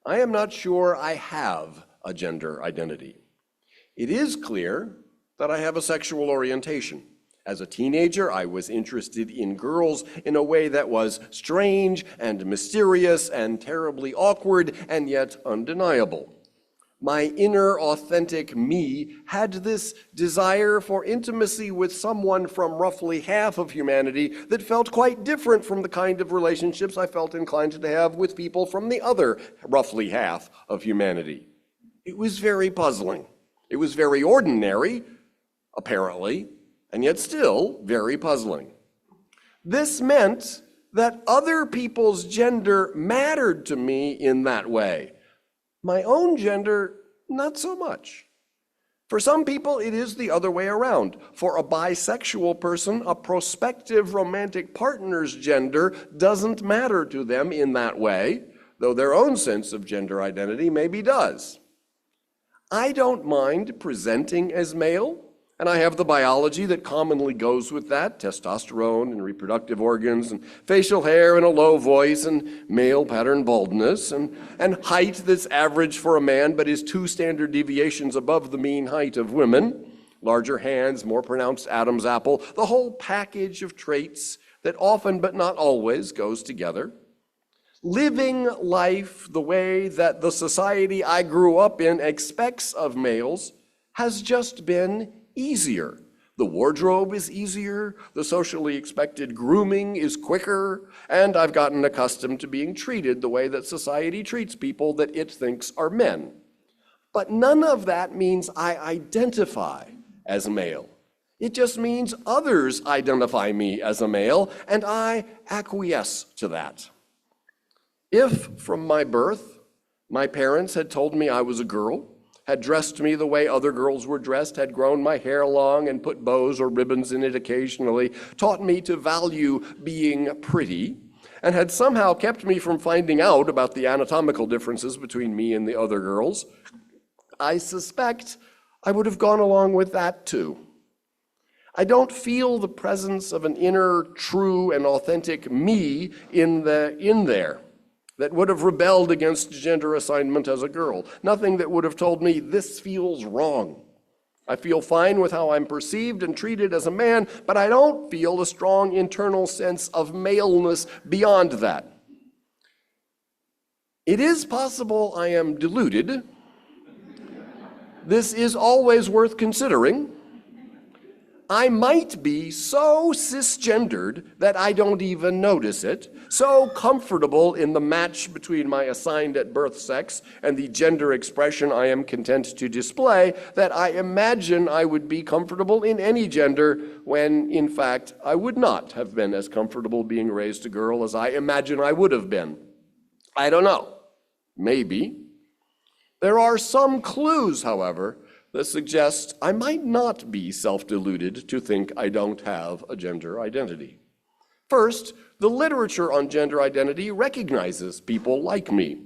Speaker 2: I am not sure I have a gender identity. It is clear that I have a sexual orientation. As a teenager, I was interested in girls in a way that was strange and mysterious and terribly awkward and yet undeniable. My inner authentic me had this desire for intimacy with someone from roughly half of humanity that felt quite different from the kind of relationships I felt inclined to have with people from the other roughly half of humanity. It was very puzzling. It was very ordinary, apparently, and yet still very puzzling. This meant that other people's gender mattered to me in that way. My own gender, not so much. For some people, it is the other way around. For a bisexual person, a prospective romantic partner's gender doesn't matter to them in that way, though their own sense of gender identity maybe does. I don't mind presenting as male, and I have the biology that commonly goes with that, testosterone and reproductive organs and facial hair and a low voice and male pattern baldness and height that's average for a man but is 2 standard deviations above the mean height of women, larger hands, more pronounced Adam's apple, the whole package of traits that often but not always goes together. Living life the way that the society I grew up in expects of males has just been easier. The wardrobe is easier, the socially expected grooming is quicker, and I've gotten accustomed to being treated the way that society treats people that it thinks are men. But none of that means I identify as male. It just means others identify me as a male, and I acquiesce to that. If, from my birth, my parents had told me I was a girl, had dressed me the way other girls were dressed, had grown my hair long and put bows or ribbons in it occasionally, taught me to value being pretty, and had somehow kept me from finding out about the anatomical differences between me and the other girls, I suspect I would have gone along with that too. I don't feel the presence of an inner, true, and authentic me in there that would have rebelled against gender assignment as a girl. Nothing that would have told me this feels wrong. I feel fine with how I'm perceived and treated as a man, but I don't feel a strong internal sense of maleness beyond that. It is possible I am deluded. This is always worth considering. I might be so cisgendered that I don't even notice it, so comfortable in the match between my assigned at birth sex and the gender expression I am content to display that I imagine I would be comfortable in any gender when, in fact, I would not have been as comfortable being raised a girl as I imagine I would have been. I don't know. Maybe. There are some clues, however, that suggest I might not be self-deluded to think I don't have a gender identity. First, the literature on gender identity recognizes people like me.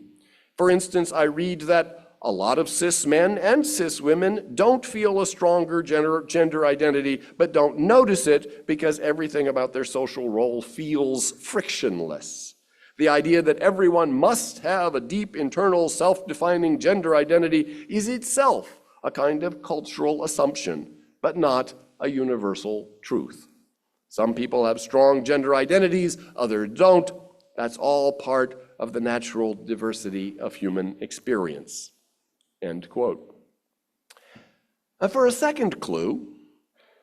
Speaker 2: For instance, I read that a lot of cis men and cis women don't feel a stronger gender identity, but don't notice it because everything about their social role feels frictionless. The idea that everyone must have a deep internal self-defining gender identity is itself a kind of cultural assumption, but not a universal truth. Some people have strong gender identities, others don't. That's all part of the natural diversity of human experience. End quote. For a second clue,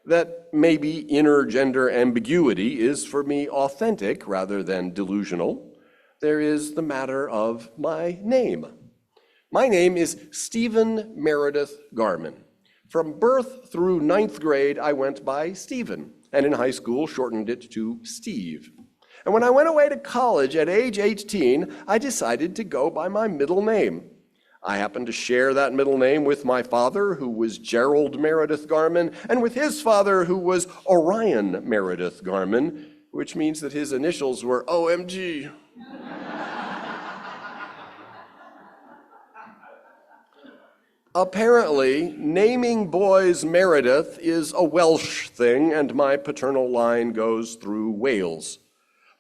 Speaker 2: that maybe inner gender ambiguity is for me authentic rather than delusional, there is the matter of my name. My name is Stephen Meredith Garmon. From birth through 9th grade, I went by Stephen, and in high school shortened it to Steve. And when I went away to college at age 18, I decided to go by my middle name. I happened to share that middle name with my father, who was Gerald Meredith Garmon, and with his father, who was Orion Meredith Garmon, which means that his initials were OMG. Apparently, naming boys Meredith is a Welsh thing, and my paternal line goes through Wales.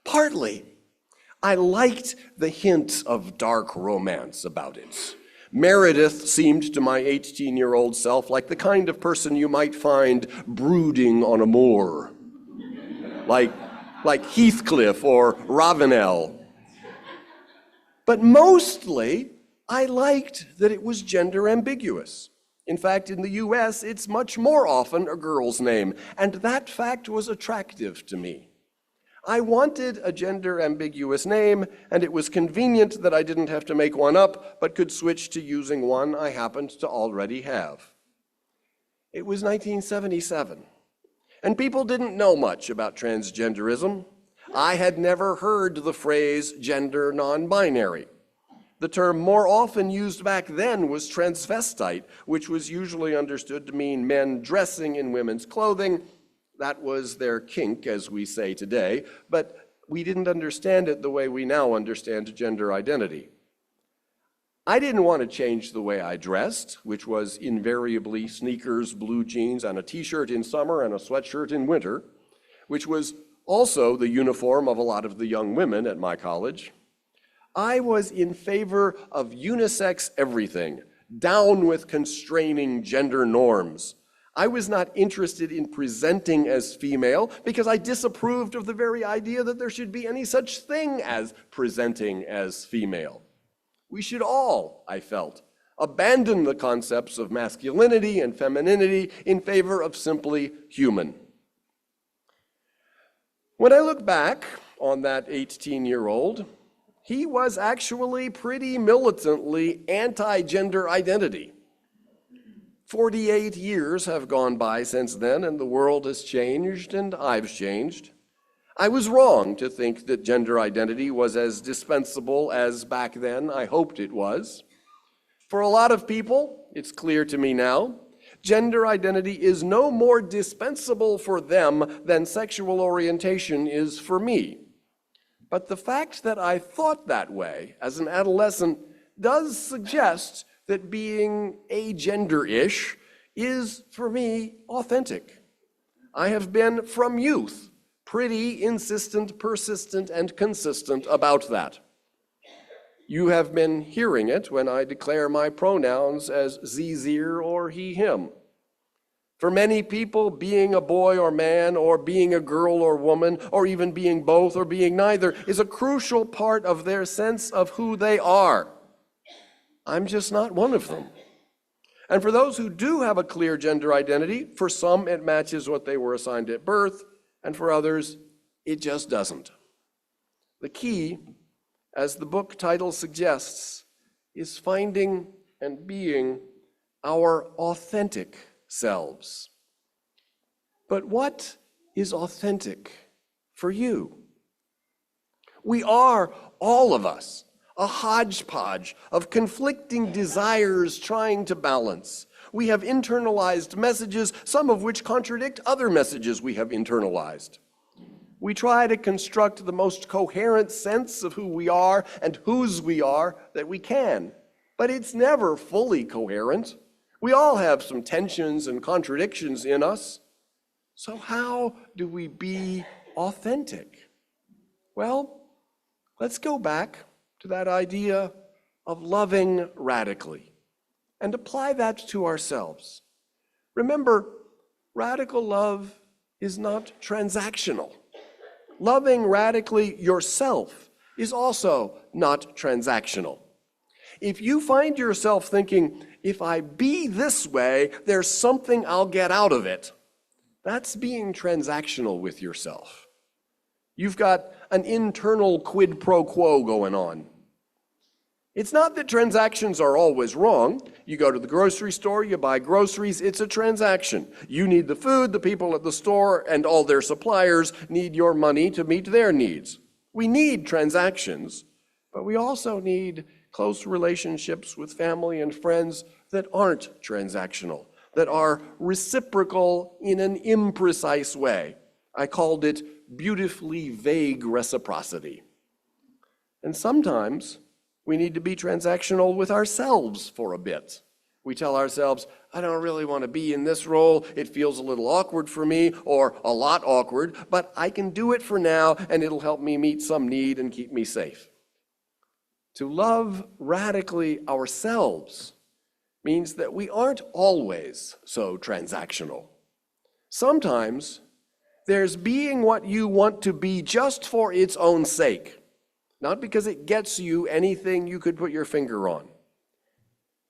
Speaker 2: Partly, I liked the hint of dark romance about it. Meredith seemed to my 18-year-old self like the kind of person you might find brooding on a moor, like Heathcliff or Ravenel. But mostly, I liked that it was gender ambiguous. In fact, in the US, it's much more often a girl's name, and that fact was attractive to me. I wanted a gender ambiguous name, and it was convenient that I didn't have to make one up, but could switch to using one I happened to already have. It was 1977, and people didn't know much about transgenderism. I had never heard the phrase gender non-binary. The term more often used back then was transvestite, which was usually understood to mean men dressing in women's clothing. That was their kink, as we say today, but we didn't understand it the way we now understand gender identity. I didn't want to change the way I dressed, which was invariably sneakers, blue jeans, and a t-shirt in summer and a sweatshirt in winter, which was also the uniform of a lot of the young women at my college. I was in favor of unisex everything, down with constraining gender norms. I was not interested in presenting as female because I disapproved of the very idea that there should be any such thing as presenting as female. We should all, I felt, abandon the concepts of masculinity and femininity in favor of simply human. When I look back on that 18-year-old, he was actually pretty militantly anti-gender identity. 48 years have gone by since then, and the world has changed, and I've changed. I was wrong to think that gender identity was as dispensable as back then I hoped it was. For a lot of people, it's clear to me now, gender identity is no more dispensable for them than sexual orientation is for me. But the fact that I thought that way as an adolescent does suggest that being agender-ish is, for me, authentic. I have been, from youth, pretty insistent, persistent, and consistent about that. You have been hearing it when I declare my pronouns as ze/zir or he, him. For many people, being a boy or man, or being a girl or woman, or even being both or being neither, is a crucial part of their sense of who they are. I'm just not one of them. And for those who do have a clear gender identity, for some it matches what they were assigned at birth, and for others, it just doesn't. The key, as the book title suggests, is finding and being our authentic selves. But what is authentic for you? We are, all of us, a hodgepodge of conflicting desires trying to balance. We have internalized messages, some of which contradict other messages we have internalized. We try to construct the most coherent sense of who we are and whose we are that we can, but it's never fully coherent. We all have some tensions and contradictions in us. So how do we be authentic? Well, let's go back to that idea of loving radically and apply that to ourselves. Remember, radical love is not transactional. Loving radically yourself is also not transactional. If you find yourself thinking, if I be this way, there's something I'll get out of it, that's being transactional with yourself. You've got an internal quid pro quo going on. It's not that transactions are always wrong. You go to the grocery store, you buy groceries, it's a transaction. You need the food, the people at the store and all their suppliers need your money to meet their needs. We need transactions, but we also need close relationships with family and friends that aren't transactional, that are reciprocal in an imprecise way. I called it beautifully vague reciprocity. And sometimes we need to be transactional with ourselves for a bit. We tell ourselves, I don't really want to be in this role, it feels a little awkward for me, or a lot awkward, but I can do it for now and it'll help me meet some need and keep me safe. To love radically ourselves means that we aren't always so transactional. Sometimes there's being what you want to be just for its own sake, not because it gets you anything you could put your finger on.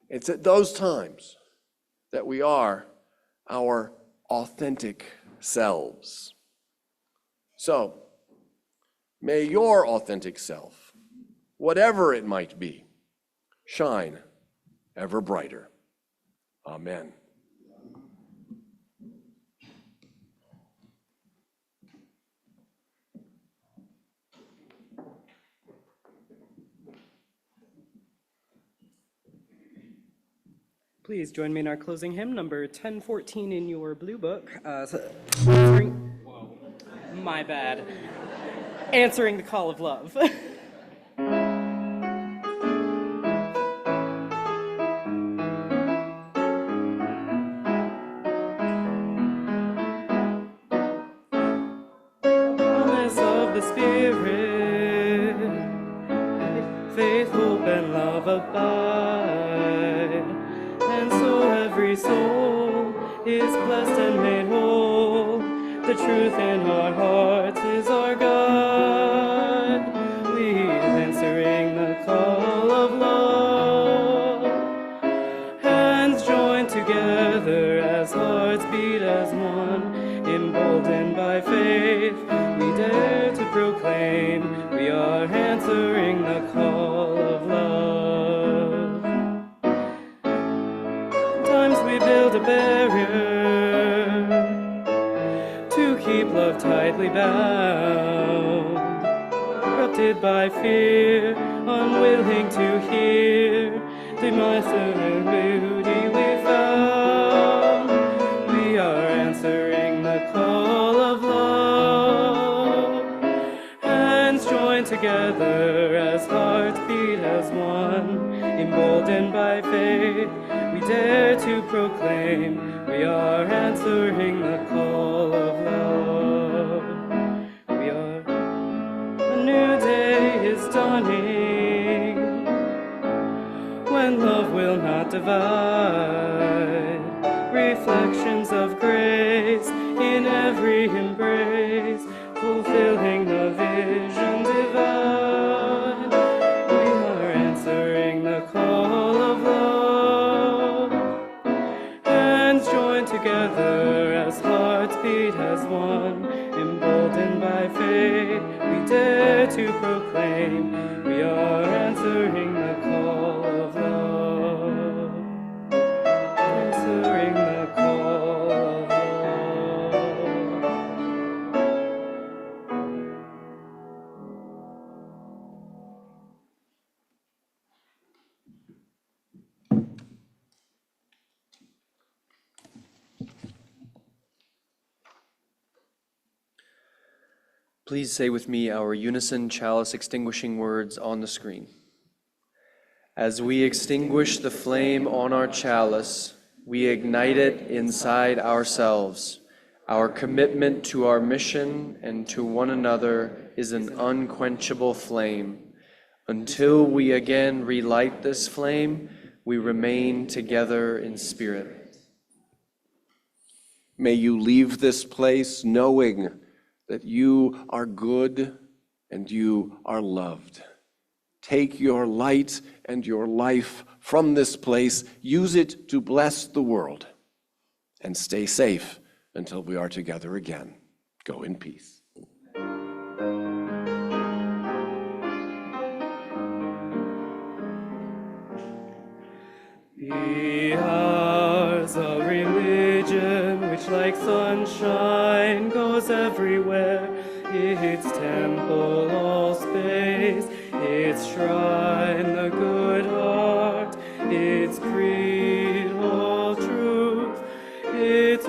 Speaker 2: It's at those times that we are our authentic selves. So, may your authentic self, whatever it might be, shine ever brighter. Amen.
Speaker 4: Please join me in our closing hymn, number 1014 in your blue book. My bad. Answering the Call of Love. Promise of the Spirit, faith, hope, and love abide. And so every soul is blessed and made whole. The truth in our hearts is our God. We answering the call of love. Hands joined together as hearts beat as one. Emboldened by faith, we dare to proclaim we are answering the call of love. Sometimes we build a barrier to keep love tightly bound, corrupted by fear, unwilling to hear the massive beauty we found. We are answering the call of love. Hands joined together as hearts beat as one, emboldened by faith, we dare to proclaim we are answering the call of love. We are, a new day is dawning, when love will not divide. Reflections of grace in every embrace, fulfilling the vision divine. We are answering the call of love. Hands joined together as hearts beat as one, emboldened by faith, we dare to proclaim we are answering the call of love. Answering the call of love.
Speaker 1: Please say with me our unison chalice extinguishing words on the screen. As we extinguish the flame on our chalice, we ignite it inside ourselves. Our commitment to our mission and to one another is an unquenchable flame. Until we again relight this flame, we remain together in spirit.
Speaker 2: May you leave this place knowing that you are good and you are loved. Take your light and your life from this place, use it to bless the world, and stay safe until we are together again. Go in peace.
Speaker 4: Be ours a religion which like sunshine goes everywhere, its temple all space, its shrine the good heart, its creed all truth, its